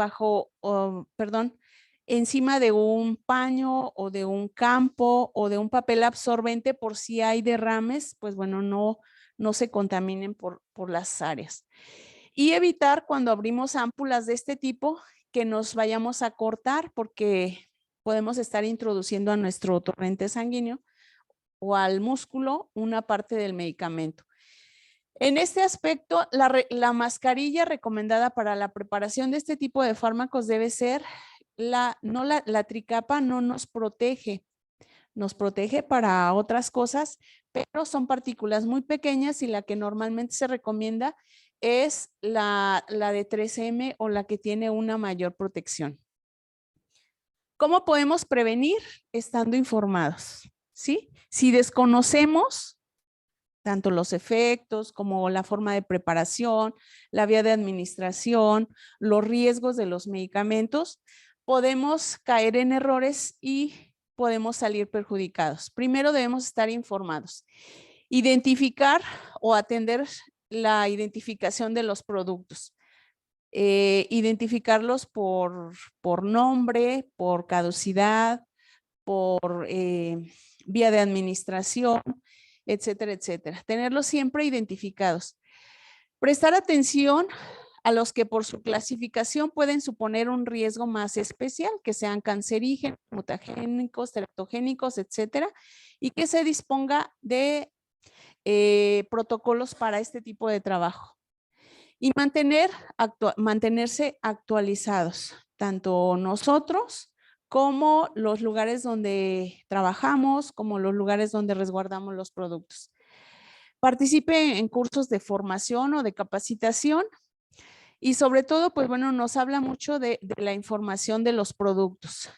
encima de un paño o de un campo o de un papel absorbente por si hay derrames, pues bueno, no se contaminen por las áreas. Y evitar cuando abrimos ámpulas de este tipo que nos vayamos a cortar porque podemos estar introduciendo a nuestro torrente sanguíneo o al músculo una parte del medicamento. En este aspecto, la mascarilla recomendada para la preparación de este tipo de fármacos debe ser la tricapa no nos protege para otras cosas, pero son partículas muy pequeñas y la que normalmente se recomienda es la de 3M o la que tiene una mayor protección. ¿Cómo podemos prevenir? Estando informados, ¿sí? Si desconocemos tanto los efectos como la forma de preparación, la vía de administración, los riesgos de los medicamentos, podemos caer en errores y podemos salir perjudicados. Primero debemos estar informados. Identificar o atender la identificación de los productos. Identificarlos por nombre, por caducidad, por vía de administración, etcétera, etcétera. Tenerlos siempre identificados. Prestar atención a los que por su clasificación pueden suponer un riesgo más especial, que sean cancerígenos, mutagénicos, teratogénicos, etcétera, y que se disponga de protocolos para este tipo de trabajo. Y mantenerse actualizados, tanto nosotros como los lugares donde trabajamos, como los lugares donde resguardamos los productos. Participe en cursos de formación o de capacitación y sobre todo, pues bueno, nos habla mucho de la información de los productos.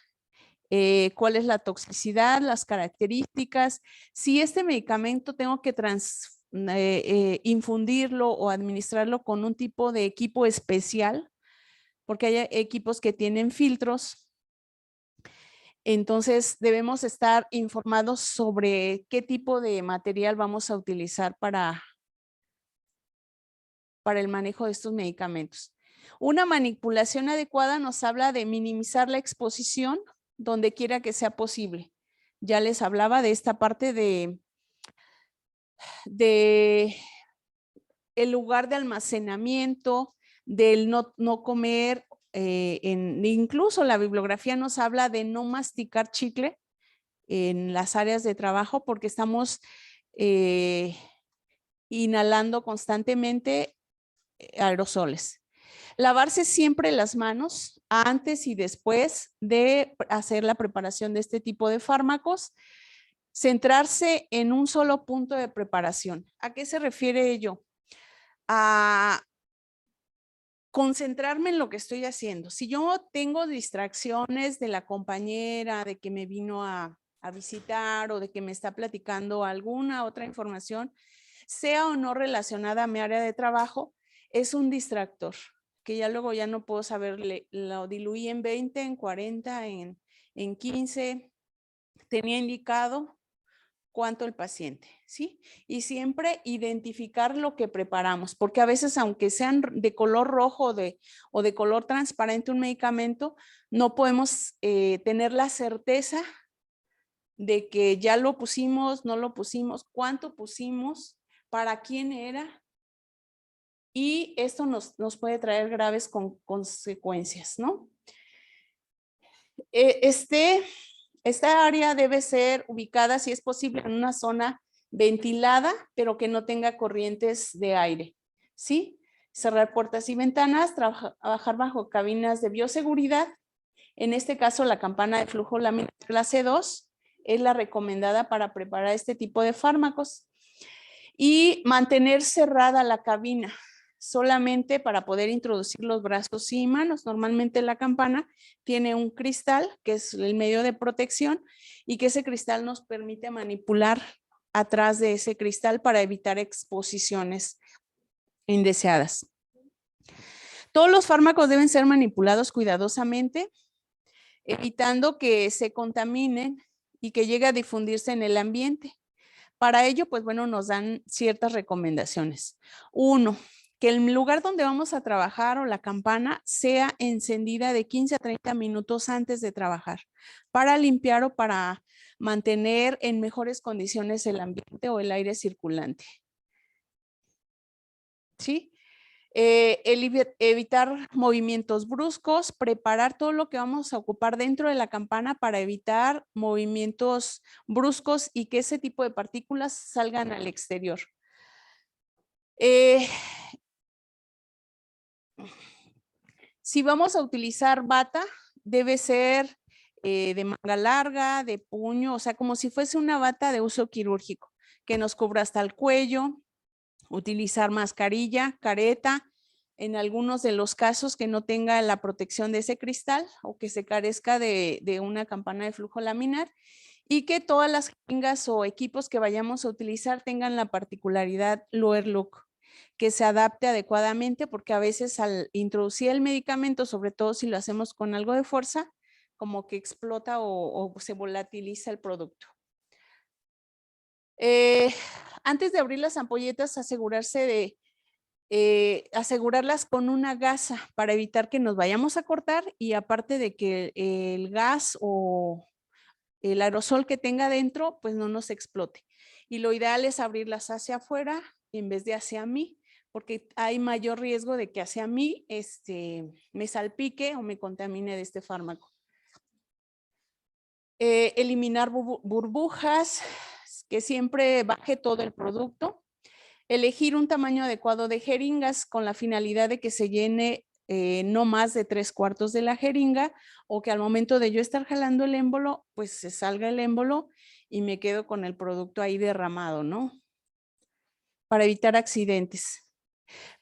Cuál es la toxicidad, las características, si este medicamento tengo que infundirlo o administrarlo con un tipo de equipo especial, porque hay equipos que tienen filtros. Entonces debemos estar informados sobre qué tipo de material vamos a utilizar para el manejo de estos medicamentos. Una manipulación adecuada nos habla de minimizar la exposición donde quiera que sea posible. Ya les hablaba de esta parte de el lugar de almacenamiento, del no comer, incluso la bibliografía nos habla de no masticar chicle en las áreas de trabajo porque estamos inhalando constantemente aerosoles. Lavarse siempre las manos antes y después de hacer la preparación de este tipo de fármacos. Centrarse en un solo punto de preparación. ¿A qué se refiere ello? A concentrarme en lo que estoy haciendo. Si yo tengo distracciones de la compañera, de que me vino a visitar o de que me está platicando alguna otra información, sea o no relacionada a mi área de trabajo, es un distractor, que ya luego ya no puedo saber, lo diluí en 20, en 40, en 15, tenía indicado cuánto el paciente, ¿sí? Y siempre identificar lo que preparamos, porque a veces aunque sean de color rojo o de color transparente un medicamento, no podemos tener la certeza de que ya lo pusimos, no lo pusimos, cuánto pusimos, para quién era, y esto nos puede traer graves consecuencias, ¿no? Esta área debe ser ubicada, si es posible, en una zona ventilada, pero que no tenga corrientes de aire, ¿sí? Cerrar puertas y ventanas, trabajar bajo cabinas de bioseguridad. En este caso, la campana de flujo lámina clase 2 es la recomendada para preparar este tipo de fármacos. Y mantener cerrada la cabina solamente para poder introducir los brazos y manos. Normalmente la campana tiene un cristal que es el medio de protección y que ese cristal nos permite manipular atrás de ese cristal para evitar exposiciones indeseadas. Todos los fármacos deben ser manipulados cuidadosamente, evitando que se contaminen y que llegue a difundirse en el ambiente. Para ello, pues bueno, nos dan ciertas recomendaciones. 1, que el lugar donde vamos a trabajar o la campana sea encendida de 15 a 30 minutos antes de trabajar para limpiar o para mantener en mejores condiciones el ambiente o el aire circulante. ¿Sí? Evitar movimientos bruscos, preparar todo lo que vamos a ocupar dentro de la campana para evitar movimientos bruscos y que ese tipo de partículas salgan al exterior. Si vamos a utilizar bata, debe ser de manga larga, de puño, o sea, como si fuese una bata de uso quirúrgico, que nos cubra hasta el cuello, utilizar mascarilla, careta, en algunos de los casos que no tenga la protección de ese cristal o que se carezca de una campana de flujo laminar, y que todas las jeringas o equipos que vayamos a utilizar tengan la particularidad lower look, que se adapte adecuadamente, porque a veces al introducir el medicamento, sobre todo si lo hacemos con algo de fuerza, como que explota o se volatiliza el producto. Antes de abrir las ampolletas, asegurarse de asegurarlas con una gasa para evitar que nos vayamos a cortar, y aparte de que el gas o el aerosol que tenga dentro pues no nos explote. Y lo ideal es abrirlas hacia afuera en vez de hacia mí, porque hay mayor riesgo de que hacia mí me salpique o me contamine de este fármaco. Eliminar burbujas, que siempre baje todo el producto. Elegir un tamaño adecuado de jeringas con la finalidad de que se llene no más de 3/4 de la jeringa, o que al momento de yo estar jalando el émbolo, pues se salga el émbolo y me quedo con el producto ahí derramado, ¿no? Para evitar accidentes.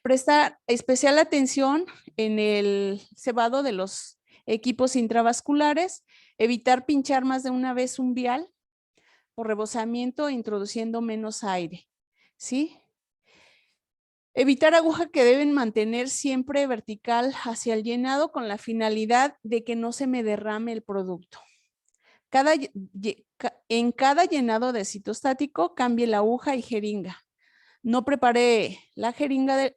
Prestar especial atención en el cebado de los equipos intravasculares, evitar pinchar más de una vez un vial por rebosamiento, introduciendo menos aire, ¿sí? Evitar aguja que deben mantener siempre vertical hacia el llenado con la finalidad de que no se me derrame el producto. En cada llenado de citostático cambie la aguja y jeringa. No prepare la jeringa,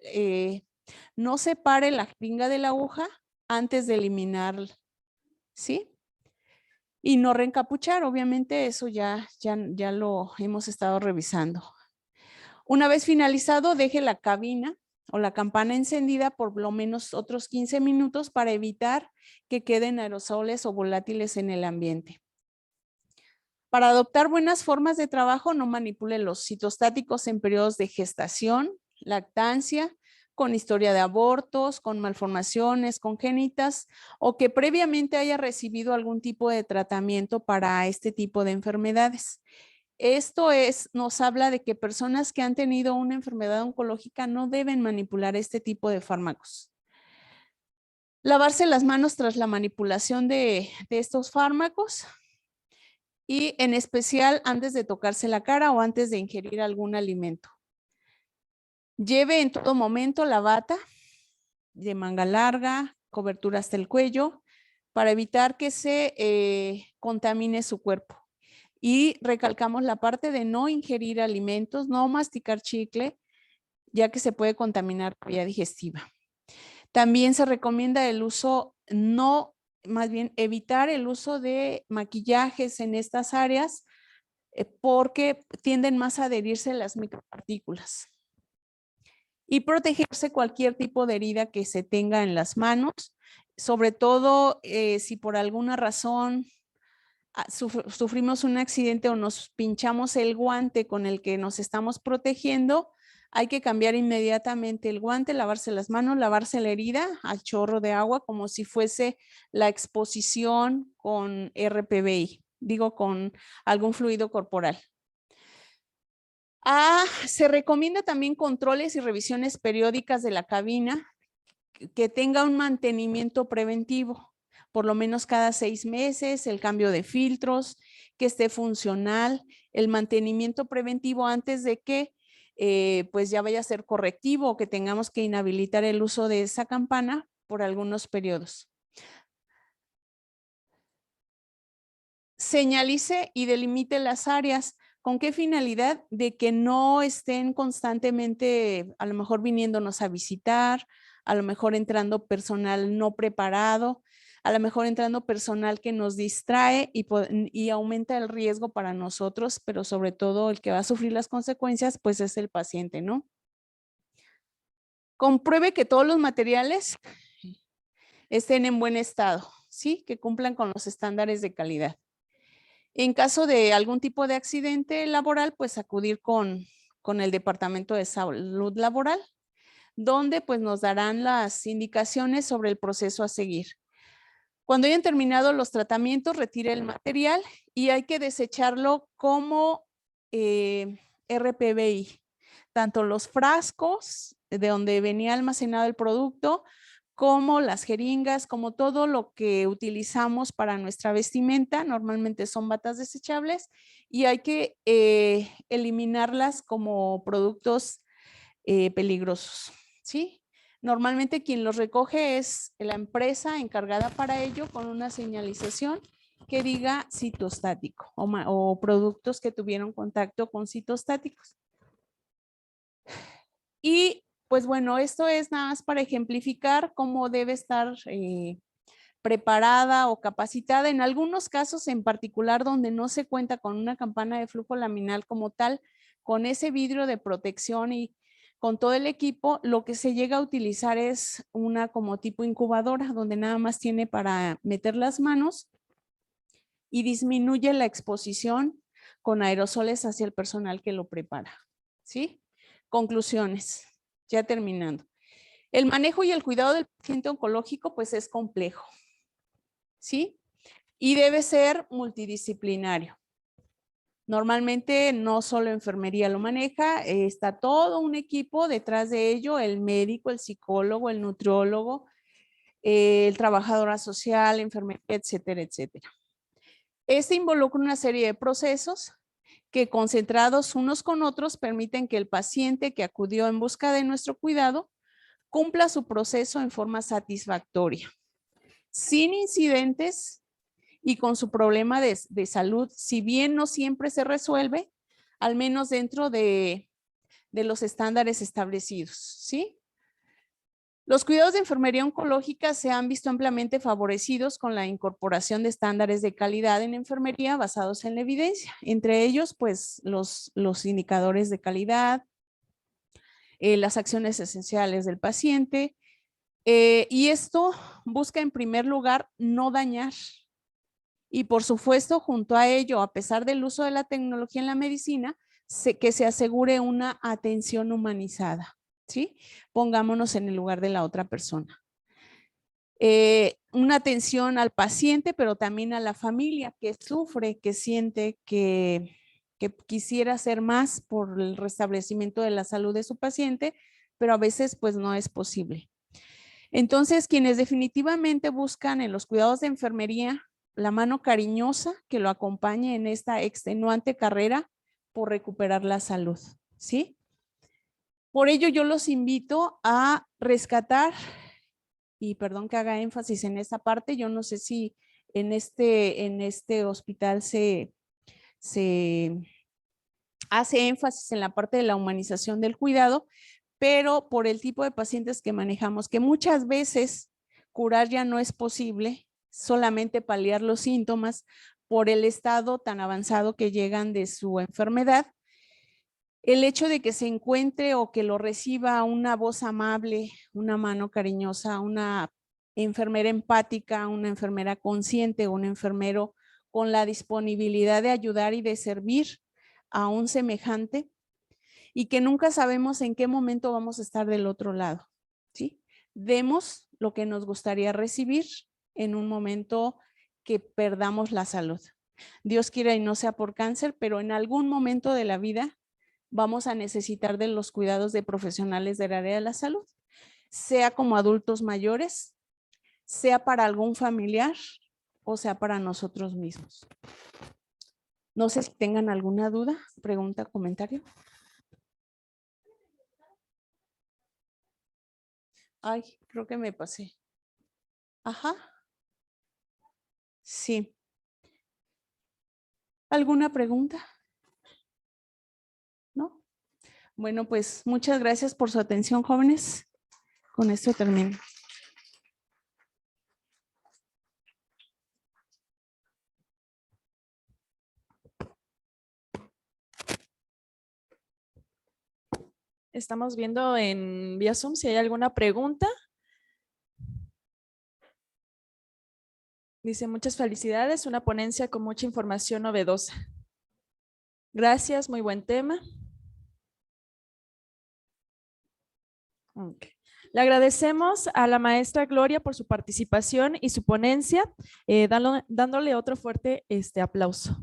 no separe la jeringa de la aguja antes de eliminarla, ¿sí? Y no reencapuchar, obviamente eso ya lo hemos estado revisando. Una vez finalizado, deje la cabina o la campana encendida por lo menos otros 15 minutos para evitar que queden aerosoles o volátiles en el ambiente. Para adoptar buenas formas de trabajo, no manipule los citostáticos en periodos de gestación, lactancia, con historia de abortos, con malformaciones congénitas o que previamente haya recibido algún tipo de tratamiento para este tipo de enfermedades. Esto nos habla de que personas que han tenido una enfermedad oncológica no deben manipular este tipo de fármacos. Lavarse las manos tras la manipulación de estos fármacos, y en especial antes de tocarse la cara o antes de ingerir algún alimento. Lleve en todo momento la bata de manga larga, cobertura hasta el cuello, para evitar que se contamine su cuerpo. Y recalcamos la parte de no ingerir alimentos, no masticar chicle, ya que se puede contaminar la vía digestiva. También se recomienda el uso, más bien evitar el uso de maquillajes en estas áreas porque tienden más a adherirse a las micropartículas. Y protegerse cualquier tipo de herida que se tenga en las manos, sobre todo si por alguna razón sufrimos un accidente o nos pinchamos el guante con el que nos estamos protegiendo, hay que cambiar inmediatamente el guante, lavarse las manos, lavarse la herida al chorro de agua como si fuese la exposición con RPBI, digo con algún fluido corporal. Se recomienda también controles y revisiones periódicas de la cabina que tenga un mantenimiento preventivo, por lo menos cada 6 meses, el cambio de filtros, que esté funcional, el mantenimiento preventivo antes de que pues ya vaya a ser correctivo o que tengamos que inhabilitar el uso de esa campana por algunos periodos. Señalice y delimite las áreas. ¿Con qué finalidad? De que no estén constantemente, a lo mejor viniéndonos a visitar, a lo mejor entrando personal no preparado, a lo mejor entrando personal que nos distrae y aumenta el riesgo para nosotros, pero sobre todo el que va a sufrir las consecuencias, pues es el paciente, ¿no? Compruebe que todos los materiales estén en buen estado, ¿sí? Que cumplan con los estándares de calidad. En caso de algún tipo de accidente laboral, pues acudir con el Departamento de Salud Laboral, donde pues nos darán las indicaciones sobre el proceso a seguir. Cuando hayan terminado los tratamientos, retire el material y hay que desecharlo como RPBI. tanto los frascos de donde venía almacenado el producto, como las jeringas, como todo lo que utilizamos para nuestra vestimenta. Normalmente son batas desechables y hay que eliminarlas como productos peligrosos, ¿sí? Normalmente quien los recoge es la empresa encargada para ello, con una señalización que diga citostático o productos que tuvieron contacto con citostáticos. Y pues bueno, esto es nada más para ejemplificar cómo debe estar preparada o capacitada. En algunos casos en particular donde no se cuenta con una campana de flujo laminal como tal, con ese vidrio de protección y con todo el equipo, lo que se llega a utilizar es una como tipo incubadora, donde nada más tiene para meter las manos y disminuye la exposición con aerosoles hacia el personal que lo prepara, ¿sí? Conclusiones, ya terminando. El manejo y el cuidado del paciente oncológico pues es complejo, ¿sí? Y debe ser multidisciplinario. Normalmente no solo enfermería lo maneja, está todo un equipo detrás de ello, el médico, el psicólogo, el nutriólogo, el trabajador social, enfermería, etcétera, etcétera. Este involucra una serie de procesos que concentrados unos con otros permiten que el paciente que acudió en busca de nuestro cuidado cumpla su proceso en forma satisfactoria, sin incidentes y con su problema de salud, si bien no siempre se resuelve, al menos dentro de los estándares establecidos, ¿sí? Los cuidados de enfermería oncológica se han visto ampliamente favorecidos con la incorporación de estándares de calidad en enfermería basados en la evidencia, entre ellos, pues, los indicadores de calidad, las acciones esenciales del paciente, y esto busca en primer lugar no dañar. Y por supuesto, junto a ello, a pesar del uso de la tecnología en la medicina, que se asegure una atención humanizada, ¿sí? Pongámonos en el lugar de la otra persona. Una atención al paciente, pero también a la familia que sufre, que siente que quisiera hacer más por el restablecimiento de la salud de su paciente, pero a veces pues no es posible. Entonces, quienes definitivamente buscan en los cuidados de enfermería la mano cariñosa que lo acompañe en esta extenuante carrera por recuperar la salud, ¿sí? Por ello, yo los invito a rescatar, y perdón que haga énfasis en esta parte, yo no sé si en este hospital se hace énfasis en la parte de la humanización del cuidado, pero por el tipo de pacientes que manejamos, que muchas veces curar ya no es posible, solamente paliar los síntomas por el estado tan avanzado que llegan de su enfermedad. El hecho de que se encuentre o que lo reciba una voz amable, una mano cariñosa, una enfermera empática, una enfermera consciente, un enfermero con la disponibilidad de ayudar y de servir a un semejante, y que nunca sabemos en qué momento vamos a estar del otro lado, ¿sí? Demos lo que nos gustaría recibir en un momento que perdamos la salud. Dios quiera y no sea por cáncer, pero en algún momento de la vida vamos a necesitar de los cuidados de profesionales del área de la salud, sea como adultos mayores, sea para algún familiar o sea para nosotros mismos. No sé si tengan alguna duda, pregunta, comentario. Ay, creo que me pasé. Ajá. Sí. ¿Alguna pregunta? ¿No? Bueno, pues muchas gracias por su atención, jóvenes. Con esto termino. Estamos viendo en vía Zoom si hay alguna pregunta. Dice, muchas felicidades, una ponencia con mucha información novedosa. Gracias, muy buen tema. Okay. Le agradecemos a la maestra Gloria por su participación y su ponencia, dándole otro fuerte aplauso.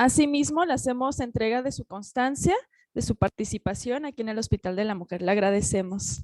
Asimismo, le hacemos entrega de su constancia, de su participación aquí en el Hospital de la Mujer. Le agradecemos.